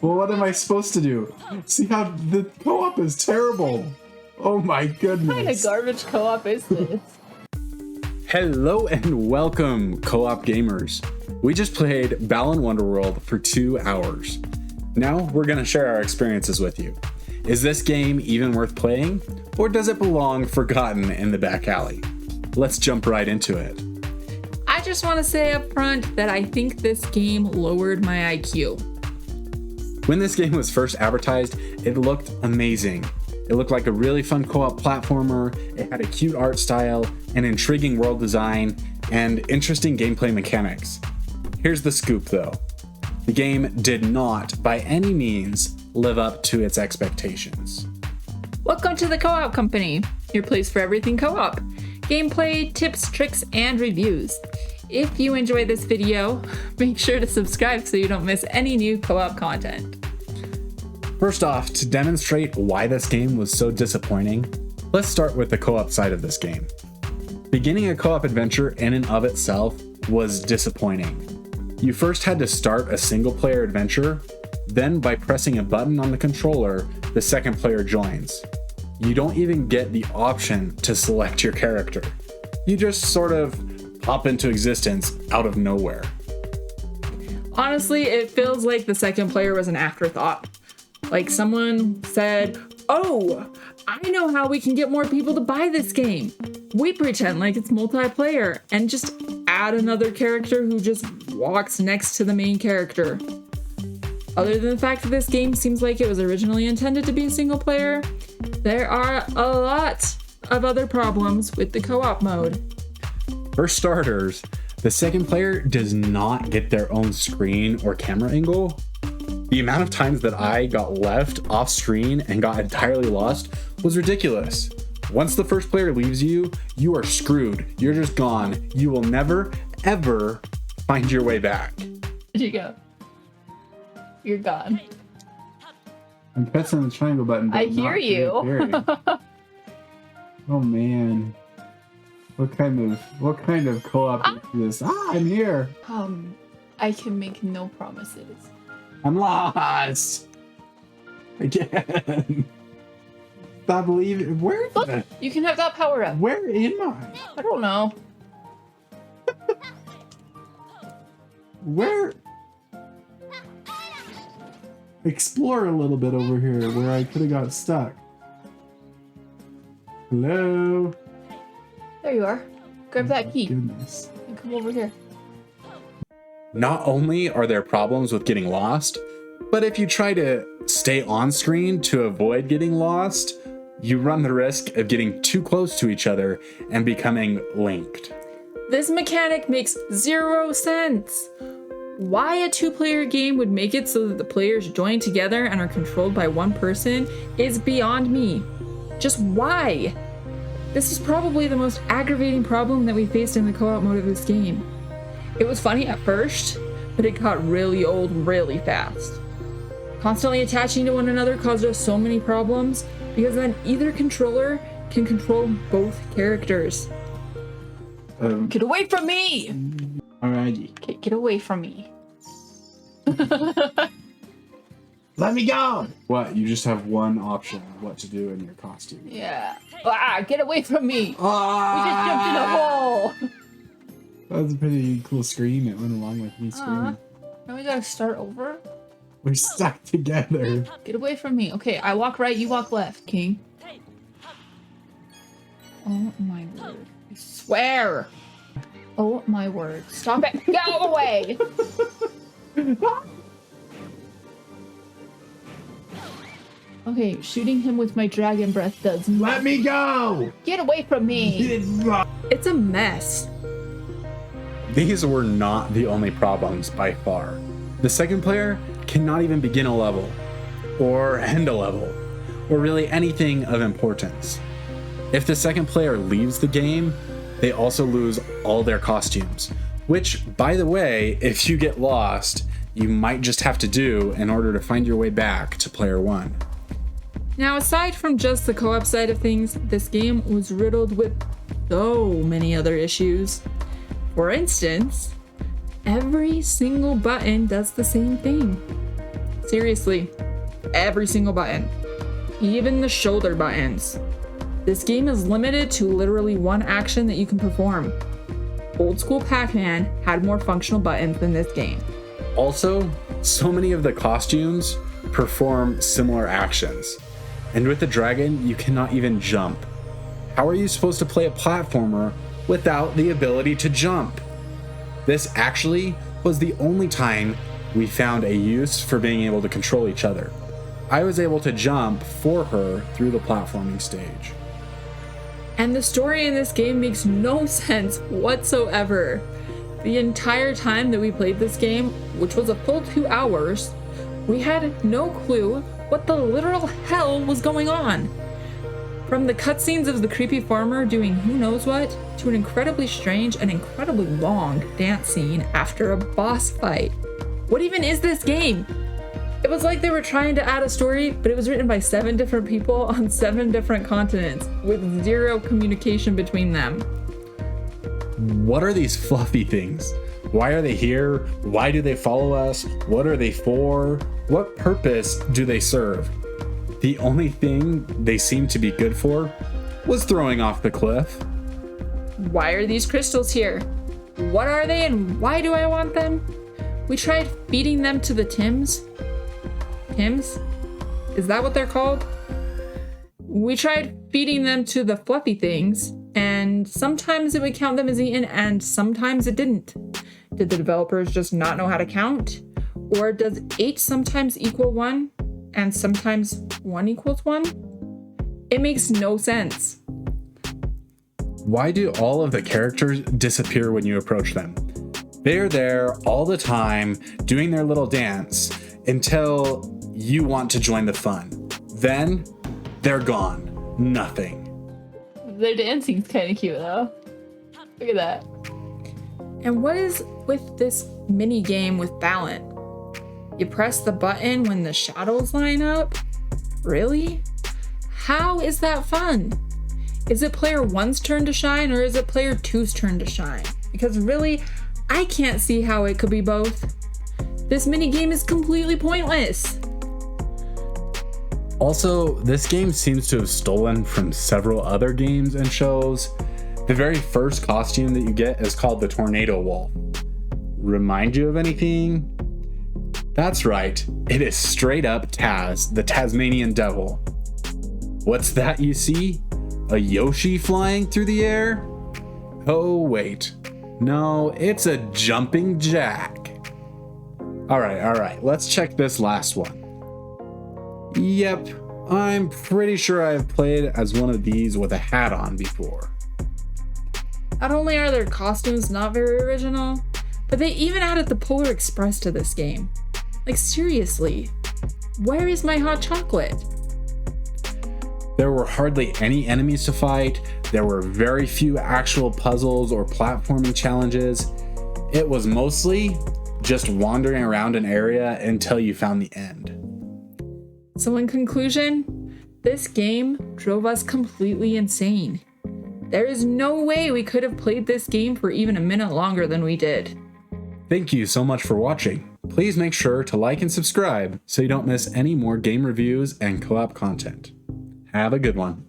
Well, what am I supposed to do? See how the co-op is terrible. Oh my goodness. What kind of garbage co-op is this? Hello and welcome, co-op gamers. We just played Balan Wonderworld for 2 hours. Now we're going to share our experiences with you. Is this game even worth playing? Or does it belong forgotten in the back alley? Let's jump right into it. I just want to say up front that I think this game lowered my IQ. When this game was first advertised, it looked amazing. It looked like a really fun co-op platformer, it had a cute art style, an intriguing world design, and interesting gameplay mechanics. Here's the scoop though. The game did not, by any means, live up to its expectations. Welcome to the Co-op Company, your place for everything co-op. Gameplay, tips, tricks, and reviews. If you enjoyed this video, make sure to subscribe so you don't miss any new co-op content. First off, to demonstrate why this game was so disappointing, let's start with the co-op side of this game. Beginning a co-op adventure in and of itself was disappointing. You first had to start a single-player adventure, then by pressing a button on the controller, the second player joins. You don't even get the option to select your character. You just sort of pop into existence out of nowhere. Honestly, it feels like the second player was an afterthought. Like someone said, "Oh, I know how we can get more people to buy this game. We pretend like it's multiplayer and just add another character who just walks next to the main character." Other than the fact that this game seems like it was originally intended to be a single player, there are a lot of other problems with the co-op mode. For starters, the second player does not get their own screen or camera angle. The amount of times that I got left off screen and got entirely lost was ridiculous. Once the first player leaves you, you are screwed. You're just gone. You will never, ever find your way back. Where'd you go? You're gone. I'm pressing the triangle button. But I hear you. Oh man. What kind of co-op is this? I'm here. I can make no promises. I'm lost. Again. Stop believing. Where? Look, you can have that power up. Where am I? I don't know. Where? Explore a little bit over here where I could have got stuck. Hello? There you are. Grab that key Goodness. and come over here. Not only are there problems with getting lost, but if you try to stay on screen to avoid getting lost, you run the risk of getting too close to each other and becoming linked. This mechanic makes 0 sense. Why a 2-player game would make it so that the players join together and are controlled by one person is beyond me. Just why? This is probably the most aggravating problem that we faced in the co-op mode of this game. It was funny at first, but it got really old really fast. Constantly attaching to one another caused us so many problems because then either controller can control both characters. Get away from me! Alrighty. Okay, get away from me. Let me go! What? You just have one option of what to do in your costume. Yeah. Ah, get away from me! We just jumped in a Ah! hole! That was a pretty cool scream. It went along with me screaming. Now we gotta start over? We're stuck together. Get away from me. Okay, I walk right, you walk left, King. Oh my word. I swear! Oh my word. Stop it! Get out of the way! Okay, shooting him with my dragon breath does not. Let me go! Get away from me! It's a mess. These were not the only problems by far. The second player cannot even begin a level, or end a level, or really anything of importance. If the second player leaves the game, they also lose all their costumes, which, by the way, if you get lost, you might just have to do in order to find your way back to player one. Now, aside from just the co-op side of things, this game was riddled with so many other issues. For instance, every single button does the same thing. Seriously, every single button, even the shoulder buttons. This game is limited to literally one action that you can perform. Old school Pac-Man had more functional buttons than this game. Also, so many of the costumes perform similar actions. And with the dragon, you cannot even jump. How are you supposed to play a platformer without the ability to jump? This actually was the only time we found a use for being able to control each other. I was able to jump for her through the platforming stage. And the story in this game makes no sense whatsoever. The entire time that we played this game, which was a full 2 hours, we had no clue what the literal hell was going on. From the cutscenes of the creepy farmer doing who knows what, to an incredibly strange and incredibly long dance scene after a boss fight. What even is this game? It was like they were trying to add a story, but it was written by 7 different people on 7 different continents, with 0 communication between them. What are these fluffy things? Why are they here? Why do they follow us? What are they for? What purpose do they serve? The only thing they seemed to be good for was throwing off the cliff. Why are these crystals here? What are they and why do I want them? We tried feeding them to the Tims. Tims? Is that what they're called? We tried feeding them to the fluffy things, and sometimes it would count them as eaten and sometimes it didn't. Did the developers just not know how to count? Or does 8 sometimes equal 1 and sometimes 1 equals 1? It makes no sense. Why do all of the characters disappear when you approach them? They're there all the time doing their little dance until you want to join the fun. Then they're gone. Nothing. Their dancing's kind of cute though. Look at that. And what is with this mini game with Balan? You press the button when the shadows line up? Really? How is that fun? Is it player 1's turn to shine or is it player 2's turn to shine? Because really, I can't see how it could be both. This mini game is completely pointless. Also, this game seems to have stolen from several other games and shows. The very first costume that you get is called the Tornado Wolf. Remind you of anything? That's right, it is straight up Taz, the Tasmanian Devil. What's that you see? A Yoshi flying through the air? Oh wait, no, it's a jumping jack. Alright, let's check this last one. Yep, I'm pretty sure I've played as one of these with a hat on before. Not only are their costumes not very original, but they even added the Polar Express to this game. Like seriously, where is my hot chocolate? There were hardly any enemies to fight, there were very few actual puzzles or platforming challenges. It was mostly just wandering around an area until you found the end. So in conclusion, this game drove us completely insane. There is no way we could have played this game for even a minute longer than we did. Thank you so much for watching. Please make sure to like and subscribe so you don't miss any more game reviews and co-op content. Have a good one.